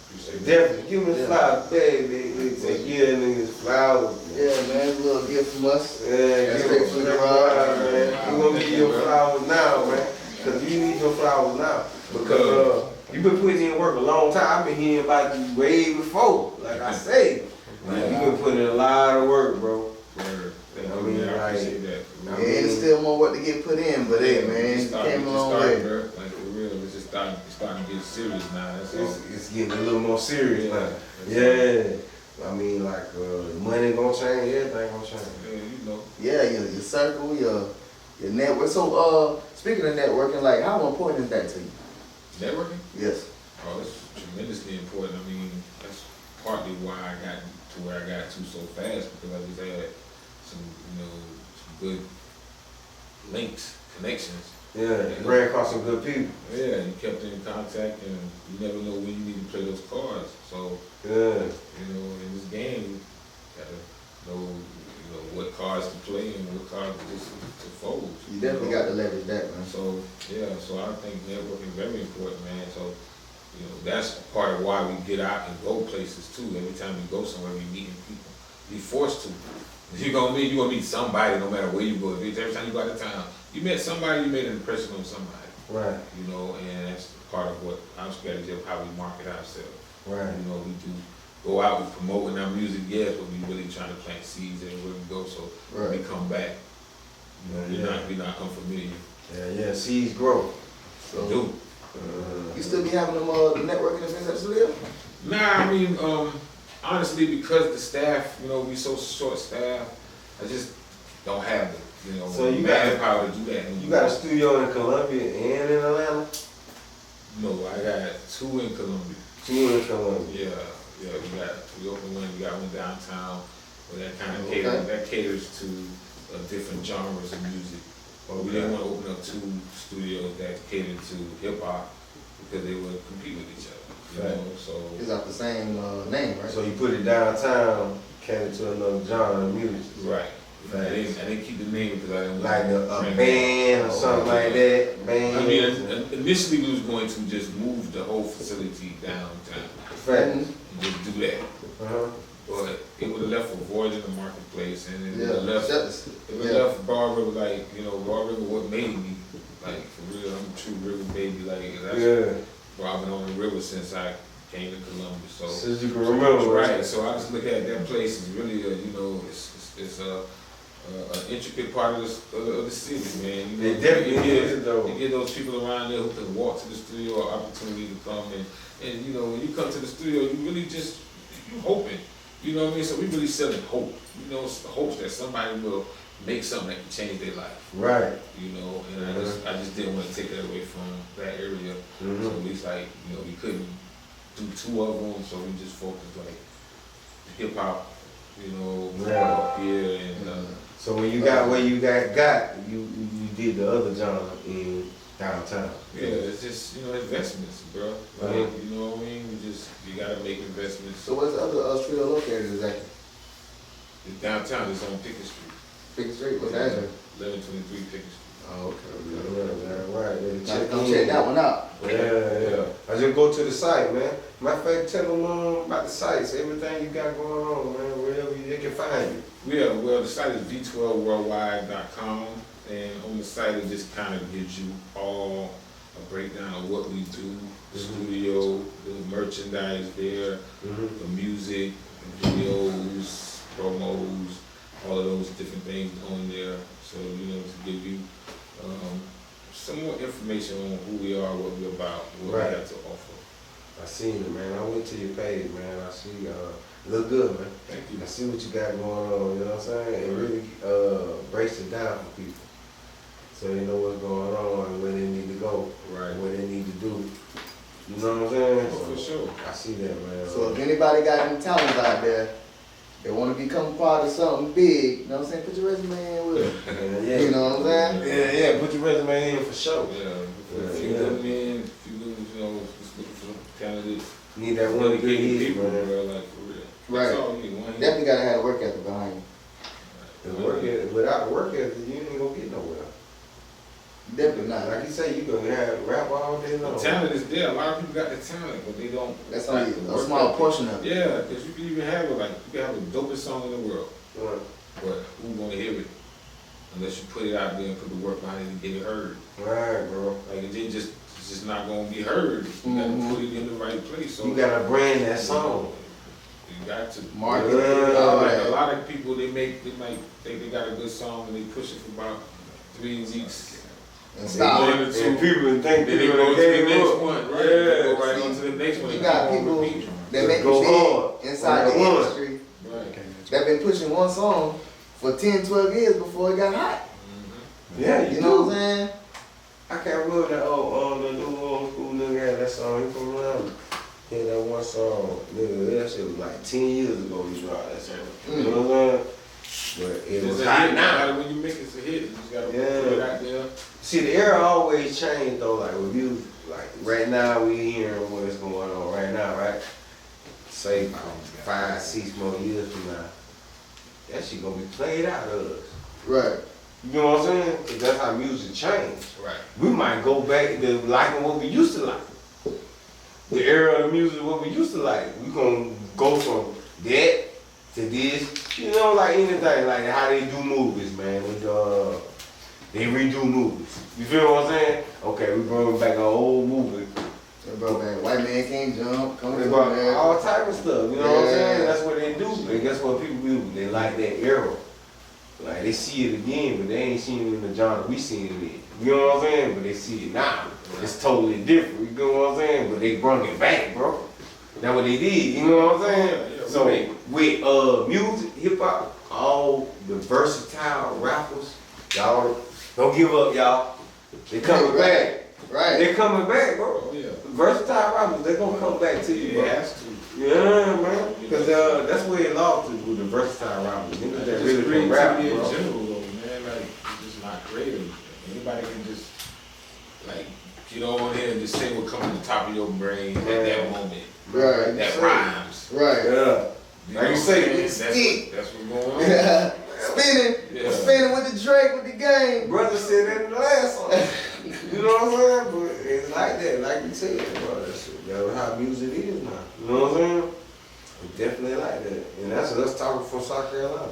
Appreciate that. Definitely, give me the flowers, baby. Say give niggas flowers. Yeah, man, it's a little gift from us. Yeah, give straight them from the flowers, ride. man. You gonna give your flowers now, man, cause you need your flowers now. Because you been putting in work a long time. I've been hearing about you way before. Like I say, man, you been putting in a lot of work, bro. Word. I mean, I like, appreciate that. Yeah, there's still more work to get put in, but hey, man, it came a long way. Bro. Like, for real, it's just starting to get serious now. That's all. It's getting a little more serious now. Yeah. I mean, like, money gonna change, everything gonna change. Yeah, you know. Yeah, your circle, your network. So, speaking of networking, like, how important is that to you? Networking? Yes. Oh, it's tremendously important. I mean, that's partly why I got to where I got to so fast, because I just had some, you know, some good links, connections. Yeah, you ran across some good people. Yeah, you kept in contact, and you never know when you need to play those cards. So, Yeah. you know, in this game, you gotta know, you know, what cards to play and what cards to fold. You definitely got to leverage that, man. So, yeah, so I think networking is very important, man. So, you know, that's part of why we get out and go places too. Every time we go somewhere, we meeting people. Be forced to. You're gonna meet somebody no matter where you go. Every time you go out of town, you met somebody, you made an impression on somebody. Right. You know, and that's part of what our strategy of how we market ourselves. Right. You know, we do go out, we promoting our music, yes, but we really trying to plant seeds everywhere we go. So when we come back, you know, we're not unfamiliar. Yeah, seeds grow. So, We do. you still be having them networking events at the studio? Nah, I mean, honestly, because the staff, you know, we so short staffed, I just don't have the, you know, So you manpower to do that. You got a studio in Columbia and in Atlanta? No, I got 2 in Columbia. 2 in Columbia. Yeah, we opened one, we got one downtown, where that kind of Okay. caters to different genres of music. But we didn't want to open up 2 studios that catered to hip hop because they would compete with each other. You know, so It's got the same name, right? So you put it downtown, cater to another genre of music. right. I didn't keep the name because I didn't Like want a band or something like that. Band. I mean, initially we was going to just move the whole facility downtown Facts. and just do that. But it would have left a void in the marketplace, and it would have left Broad River like, you know, Broad River what made me, like, for real, I'm a true river baby, like, that's where I've been on the river since I came to Columbus. So since you can remember, right? So I just look at that place as really, you know, it's an intricate part of the city, man. You know, it definitely is, though. You get those people around there who can walk to the studio, or opportunity to come and you know, when you come to the studio, you really just you hoping. You know what I mean? So we really selling hope. You know, hopes that somebody will make something that can change their life. Right. You know, and I just didn't want to take that away from that area. So at least like, you know, we couldn't do 2 of them, so we just focused like hip hop, you know, up here and so when you got where you got you did the other genre in downtown. Yeah, it's just, you know, investments, bro. Like, you know what I mean? You gotta make investments. So where's the other studio located exactly? It's downtown, it's on Pickett Street. Pickett Street, what's that address? 1123 Pickett Street. Oh, okay. Right. Gotta come check that one out. Yeah. I just go to the site, man. Matter of fact, tell them about the sites, everything you got going on, man, wherever they can find you. Yeah, well, the site is v12worldwide.com, and on the site it just kind of gives you all a breakdown of what we do, the studio, the merchandise there, the music, the videos, promos, all of those different things on there. So, you know, to give you some more information on who we are, what we're about, what we have to offer. I seen it, man. I went to your page, man. I see look good, man. Thank you. I see what you got going on, you know what I'm saying? It really breaks it down for people. So they know what's going on and where they need to go, what they need to do. You know what I'm saying? Oh, for sure. I see that, man. So if anybody got any talents out there, they want to become part of something big, you know what I'm saying? Put your resume in with it. Yeah. You know what I'm saying? Yeah, put your resume in for sure. If you good men, if you good, you know, just looking for some talented, Need that one good hit, people, man. bro, like for real. Right. That's all you need, one hit. Definitely gotta have a work ethic behind you. Without the work ethic, you ain't gonna get nowhere. Definitely not. Like you say, you gonna have rap all day long. The talent is there. A lot of people got the talent, but they don't. That's only like the a work small ethic. portion of it. Yeah, because you can even have it, like, you can have the dopest song in the world, Right. but who gonna hear it? Unless you put it out there and put the work behind it and get it heard. Right, bro. Like, it's just not gonna be heard. You gotta put it in the right place. So You gotta brand that song. you got to Market. Like a lot of people, they might think they got a good song and they push it for about 3 weeks. And stop. One or two. And people think Then they people go to the gave next up. one, right? Yeah. They go right on to the next one. You and got go on people repeat. that make Go it hard. big inside the Right. industry Right. that been pushing one song for 10, 12 years before it got hot. Yeah, You know what I'm saying? I can't remember that the new old school nigga had that song. He from around. He had that one song. Nigga, that shit was like 10 years ago he dropped that song. You know what I'm saying? But it It's was a hot hit now. now. When you make it a hit, you just gotta put Yeah. it out there. See, the era always changed though, like with music. Like right now we hearing what's going on right now, right? Say 5, 6 more years from now, that shit gonna be played out of us. Right. You know what I'm saying? 'Cause that's how music changed. Right. We might go back to liking what we used to like. The era of the music, what we used to like. We gonna go from that to this. You know, like anything, like how they do movies, man. They redo movies. You feel what I'm saying? Okay, we bring back an old movie. They brought back White Man Can't Jump, Come They to brought America. all type of stuff. You know what I'm Yeah. saying? That's what they do. And guess what people do? They like that era. Like they see it again, but they ain't seen it in the genre we seen it in. You know what I'm saying? But they see it now. It's totally different. You know what I'm saying? But they brought it back, bro. That's what they did. You know what I'm saying? Yeah, So right. with music, hip hop, all the versatile rappers, y'all don't give up, y'all. They coming back. Right. They coming back, bro. Oh, yeah. Versatile rappers, they gonna come back to you, bro. It has to. Yeah, man. Because that's where it lost is with the versatile rappers. Niggas that Just really can rap, creativity in bro. general, though, man. Like, it's just not creative. Anybody can just like get on here and just say what comes to the top of your brain at that moment. Right. That rhymes. Right. Yeah. You Like know you what say, I'm it's saying? That's what's going on. Yeah. Spinning. Yeah. Spinning with the Drake with the game. Brother said in the last song. You know what I'm saying? But it's like that, like you said, bro. That's how music is now. You know what I'm saying? It's definitely like that. And that's us talking from South Carolina.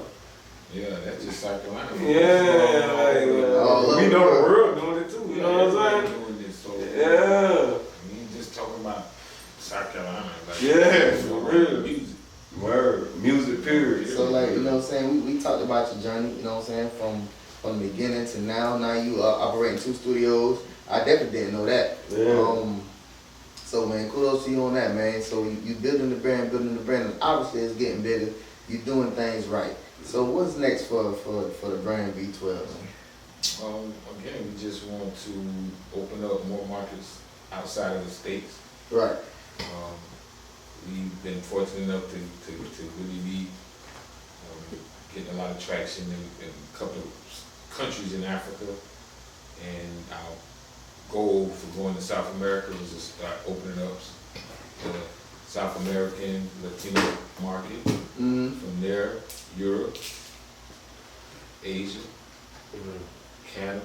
Yeah, that's just South Carolina. Yeah, like, we know the world doing it too. You know what I'm saying? Doing this, so Yeah. we ain't just talking about South Carolina. Like, Yeah, for real. Music. Word. Music, period. So like, you know what I'm saying, we talked about your journey, you know what I'm saying, from the beginning to now. Now you operating 2 studios. I definitely didn't know that. Yeah. So man, kudos to you on that, man. So you building the brand, and obviously it's getting bigger. You're doing things right. So what's next for the brand V12? Man? Again, we just want to open up more markets outside of the States. Right. We've been fortunate enough to really be getting a lot of traction in a couple of countries in Africa, and our goal for going to South America was to start opening up the South American Latino market. From there, Europe, Asia, Canada,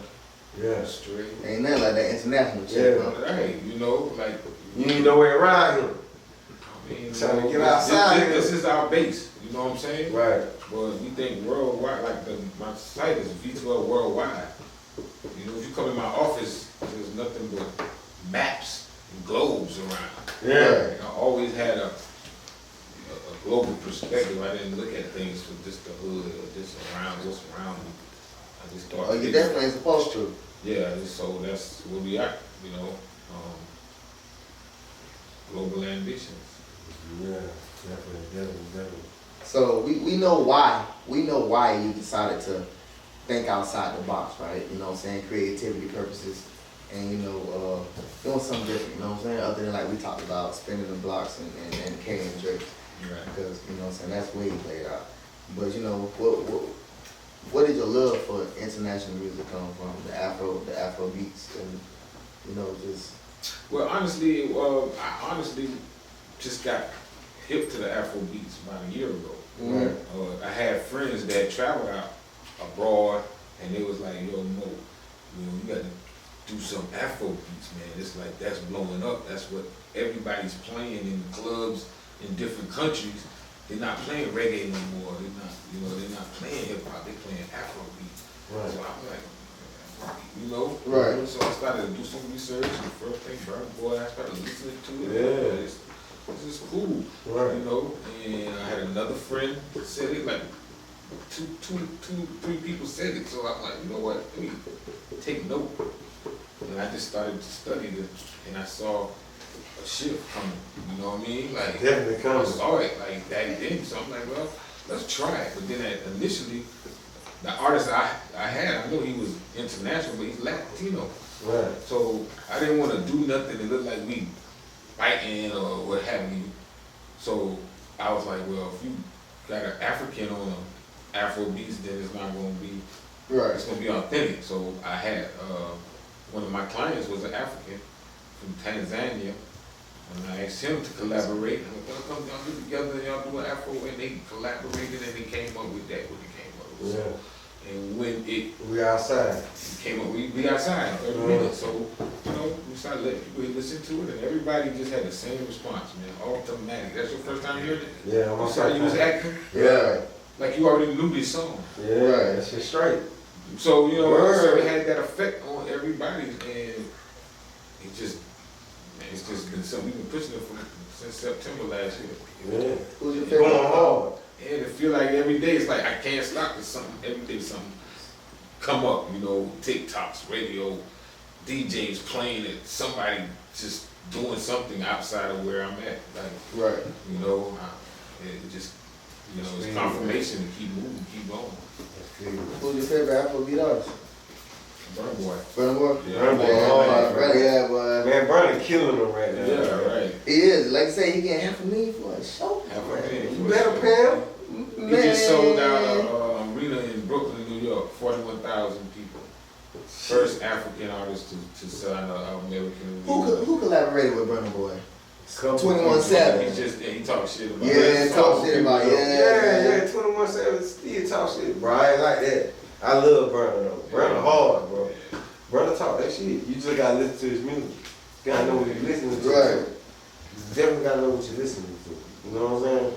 Australia. Ain't nothing like that international shit, huh? Right, you know, like You ain't no way around here. I mean, Trying to you get know, outside. This is our base. You know what I'm saying? Right. But we think worldwide, like my site is V12 worldwide. You know, if you come in my office, there's nothing but maps and globes around. Yeah. I always had a global perspective. I didn't look at things from just the hood or just around what's around me. I just thought. Oh, you definitely ain't supposed to. Yeah, so that's where we are. You know, global ambitions. Yeah, definitely. So we know why. We know why you decided to think outside the box, right? You know what I'm saying? Creativity purposes. And you know, doing something different, you know what I'm saying? Other than like we talked about spinning the blocks and carrying drinks. Right. Because, you know what I'm saying, that's where you played out. But you know, what did your love for international music come from? The Afro beats and you know, just Well, honestly, I honestly just got hip to the Afro beats about a year ago. I had friends that traveled out abroad, and they was like, "Yo, Mo, you got to do some Afro beats, man. It's like that's blowing up. That's what everybody's playing in the clubs in different countries. They're not playing reggae no more. They're not playing hip hop. They're playing Afro beats." Right. So I'm like, Right. So I started to do some research, and the first thing, Burn Boy, I started listening to it. Yeah. This is cool. Right. You know, and I had another friend that said it, like three people said it. So I'm like, you know what? Let me take note. And I just started to study it, and I saw a shift coming. You know what I mean? Like Definitely coming. I saw it like that then. So I'm like, well, let's try it. But then initially, the artist I had, I know he was international, but he's Latino. Right. So I didn't want to do nothing that looked like we fighting or what have you. So I was like, well, if you got an African on a Afro beats, then it's not going to be, it's going to be authentic. So I had one of my clients was an African from Tanzania, and I asked him to collaborate. And I said, come y'all get together and y'all do an Afro, and they collaborated and they came up with that. What they came up with. Yeah. And when We outside. came up, we outside in 30 minutes. So, you know, we started letting people listen to it, and everybody just had the same response, man. Automatic. That's your first time hearing it? Yeah, I'm You saw you was acting? Yeah. Like you already knew this song. Yeah, right. That's just straight. So, you know, Word. so it had that effect on everybody, and it's just been something. We've been pushing it since September last year. Yeah. Who's your favorite? Going hard. And it feel like every day it's like I can't stop. There's something every day, something come up. You know, TikToks, radio, DJs playing it. Somebody just doing something outside of where I'm at. Like, Right. you know, it just, you know, it's confirmation to keep moving, keep going. Who's your favorite Afrobeat artist? Burn Boy. Burna Boy? Yeah, Man, Burna. yeah, boy. Man, Burna killing them right now. Yeah, right. He is. Like I say, he getting $500,000 for a show. You better pay him. He just sold out an arena in Brooklyn, New York, 41,000 people. first African artist to sign an American. Who collaborated with Burna Boy? 21 He Savage. just he talk shit about. Yeah, talk shit about. Yeah. 21 Savage still talk shit, bro. I ain't like that. I love Burna though. Burna hard, bro. Burna talk that shit. You just gotta listen to his music. You gotta know what you're listening to. Right. You definitely gotta know what you're listening to. You know what I'm saying?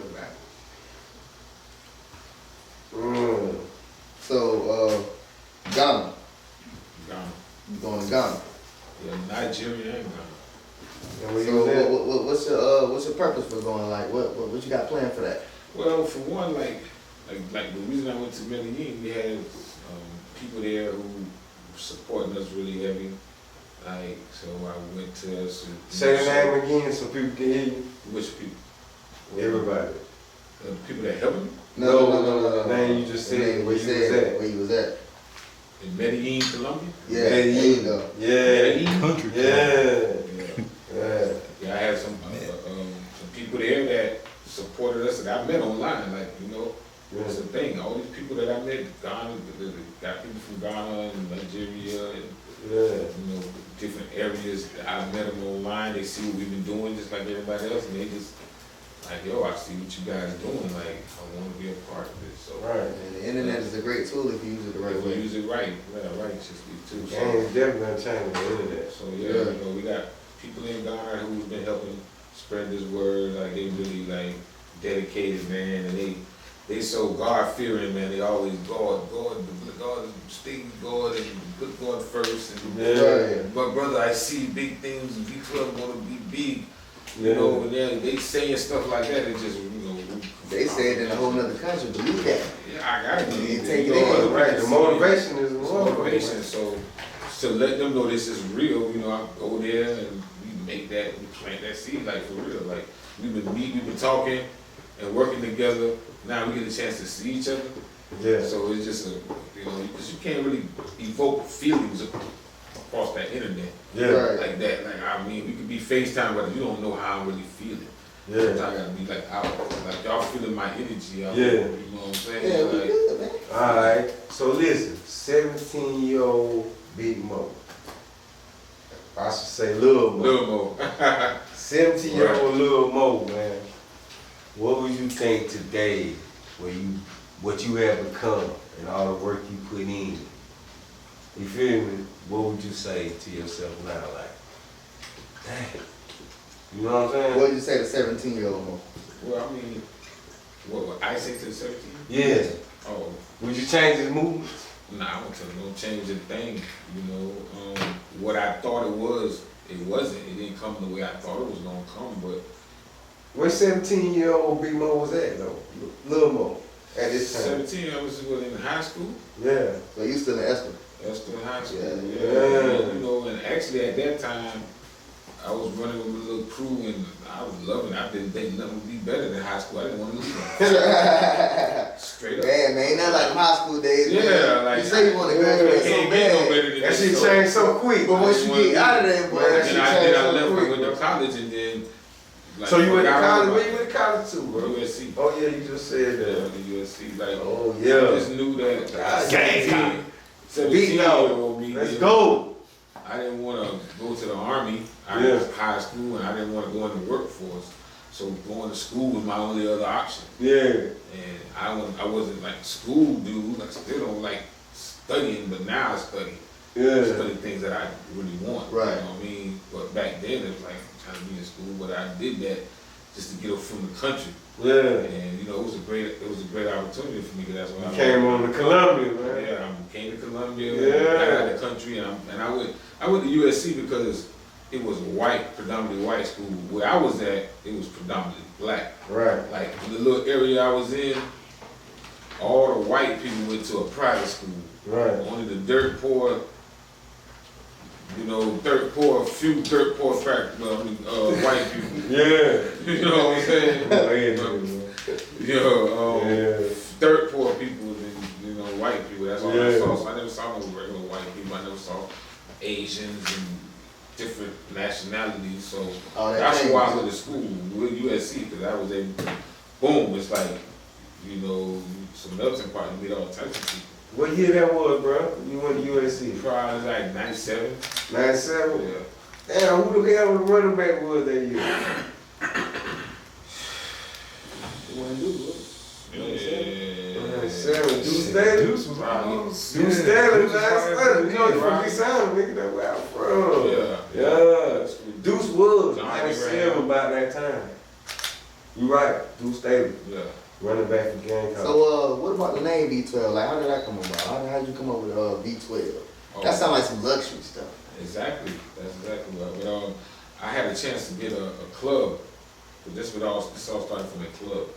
So, Ghana. Ghana. You going to Ghana? Yeah, Nigeria and Ghana. So what's your purpose for going? Like what you got planned for that? Well, for one, like the reason I went to Medellin, we had people there who supporting us really heavy. Like, so I went to some. Say the name again so people can hear you. Which people? Everybody. The people that helped me? No. The name you just said. Where you was at? In Medellin, Colombia? Yeah, there you go. Yeah. Country. Yeah, I had some people there that supported us that I met online. Like, you know, that's the thing. All these people that I met, Ghana, got people from Ghana and Nigeria and you know, different areas. I met them online. They see what we've been doing just like everybody else, and they just like, yo, I see what you guys doing. Like, I want to be a part of this. So, And the internet is a great tool if you use it the right if way. you use it right, righteously too. So, And definitely changing the internet. so yeah, you know, we got people in Ghana who's been helping spread this word. Like, they really like dedicated, man, and they so God fearing, man. They always God, stay with God and put God first. And but brother, I see big things. V12 gonna be big. You know, and they saying stuff like that. It just, you know, They say it in a whole nother country. Believe that. yeah, I gotta believe take it. it in. Right, the motivation is It's motivation. So to let them know this is real, you know, I go there and we plant that seed, like, for real. Like, we've been talking and working together. Now we get a chance to see each other. Yeah. So it's just you know, because you can't really evoke feelings across that internet. Right. Like that. Like, I mean, we could be FaceTime, but you don't know how I'm really feeling. Yeah. I gotta be like out. Like, y'all feeling my energy out. Yeah. You know what I'm saying? Yeah, we Like, good, man. Alright, so listen, 17-year-old Big Mo. I should say Lil Mo. Lil Mo. 17-year-old Lil Mo, man. What would you think today, what you have become and all the work you put in? You feel me? What would you say to yourself now? Like, dang. You know what I'm saying? What did you say to 17-year-old Mo? Well, I mean, what I say to the 17? Yeah. Oh, Would you change his movements? nah, I don't tell them, don't change a thing. You know, what I thought it was, it wasn't. It didn't come the way I thought it was gonna come, but Where 17-year-old Big Mo was at though? Lil Mo at this time. 17, I was in high school. Yeah. So you still in Esther? That's still in high school. Yeah. Yeah. You know, and actually at that time, I was running with a little crew and I was loving it. I didn't think nothing would be better than high school. I didn't want to leave it. Straight up. Man, ain't nothing like high school days. Yeah, man. like, you say you want to graduate so Can't get no bad. better than That this, shit so- changed so quick. But once you get out of there, boy, that shit Then I changed so left and quick. went to college and then. Like, So you went to forgot college? about- Where you went to college to, bro? USC. Oh yeah, you just said Yeah, that. the USC. Like, Oh I yeah. just knew that. Gang. 17-year-old me. Let's go. I didn't want to go to the army. I Yeah. was high school and I didn't want to go in the workforce. So going to school was my only other option. Yeah. And I wasn't like school dude. I still don't like studying, but now I study. Yeah. Study things that I really want. Right. You know what I mean? But back then it was like I'm trying to be in school, but I did that just to get up from the country. Yeah. And you know, it was a great opportunity for me because that's what You came on to Columbia, man. Yeah, I came to Columbia. Yeah. Got out of the country, and I went to USC because it was a predominantly white school. Where I was at, it was predominantly black. Right. Like the little area I was in, all the white people went to a private school. Right. Only the dirt poor, you know, few dirt poor white people. Yeah. You know what I'm saying? Oh, yeah, yeah. Dirt poor people and, you know, white people. That's all I Yeah. saw. So I never saw no regular white people. I never saw Asians and different nationalities. So Oh, that that's changed. why I went to school with USC, because I was able to, boom, it's like, you know, some melting pot, you meet all types of people. What year that was, bro? You went to USC? Probably like 97. 97? Yeah. Damn, who the hell the running back was that year? Deuce Staley. Deuce was right. Deuce Staley, man. You know, you from East Sound, nigga, that's where I'm from. Yeah. Deuce was Johnny 97 Graham. about that time. You right, Deuce Staley. Yeah. Running back for Gamecock. So, what about the name V12? Like, how did that come about? How did you come up with V12? Oh, That sounds like some luxury stuff. Exactly. That's exactly what. But I had a chance to get a club. But this all started from a club.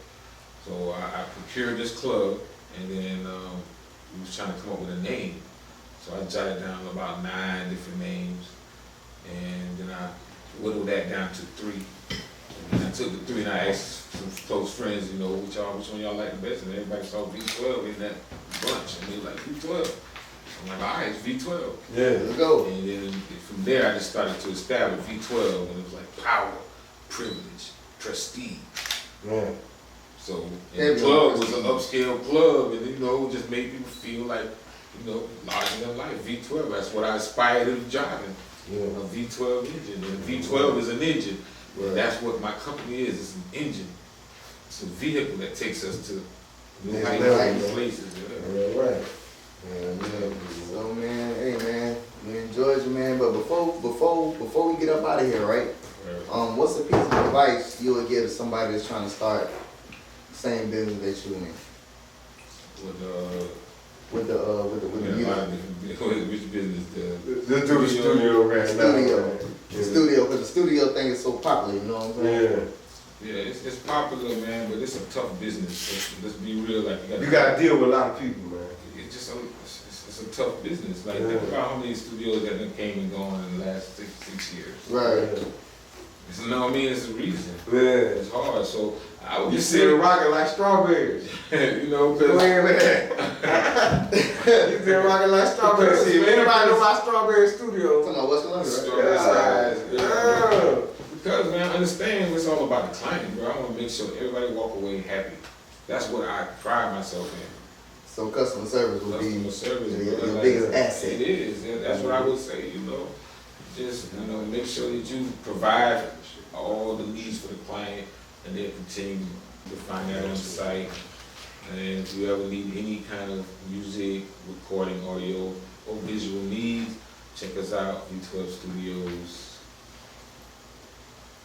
So I procured this club, and then we was trying to come up with a name. So I jotted down about 9 different names, and then I whittled that down to 3. And I took the 3 and I asked some close friends, you know, which one y'all like the best, and everybody saw V12 in that bunch, and they were like, V12. I'm like, all right, it's V12. Yeah, Let's go. And then from there, I just started to establish V12, and it was like power, privilege, prestige. yeah. So and the club was an upscale club, and you know, just made people feel like, you know, larger than life. V12, that's what I aspired to driving. Yeah. A V12 engine. And V12 is an engine. Right. That's what my company is. It's an engine. It's a vehicle that takes us to new Yeah, heights right. and places. Yeah. Yeah, right. So man, hey man, we enjoyed you, man. But before we get up out of here, right? What's a piece of advice you would give to somebody that's trying to start the same business that you in? With the music. Which business? Let's do the studio right now. The studio, because the studio thing is so popular, you know what I'm saying? Yeah, it's popular, man, but it's a tough business. Let's be real. Like You gotta deal with a lot of people, man. It's just it's a tough business. Like think about how many studios that done came and gone in the last six years. Right. You know what I mean? It's a reason. Yeah. It's hard. So I would You just see say, it rocking like strawberries. you know, Go because ahead with that. You see it rocking like strawberries. See, if anybody know about Strawberry Studios, Talking about what's going on, right? Strawberry size. yeah. Because man, understand it's all about the client, bro. I want to make sure everybody walk away happy. That's what I pride myself in. So customer service would be Customer service, your bro. Like, biggest asset. It is. Yeah, that's what I would say. You know, just make sure that you provide all the needs for the client, and they'll continue to find that on the site. And if you ever need any kind of music, recording, audio, or visual needs, check us out, V12 Studios.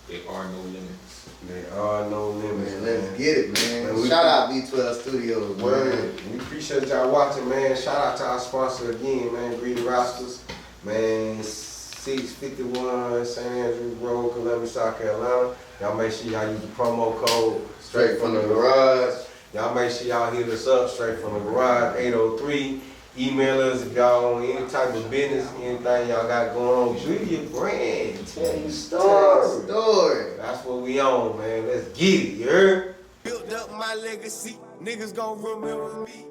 There are no limits. There are no limits, Man, man. let's get it, man. Shout out V12 Studios, word. We appreciate y'all watching, man. Shout out to our sponsor again, man, Greedy Rosters. Man, 651 St. Andrew Road, Columbia, South Carolina. Y'all make sure y'all use the promo code Straight from the garage. Y'all make sure y'all hit us up straight from the garage, 803. Email us if y'all on any type of business, anything y'all got going on. Do your brand, tell your story. That's what we on, man. Let's get it, you heard? Built up my legacy, niggas gon' remember me.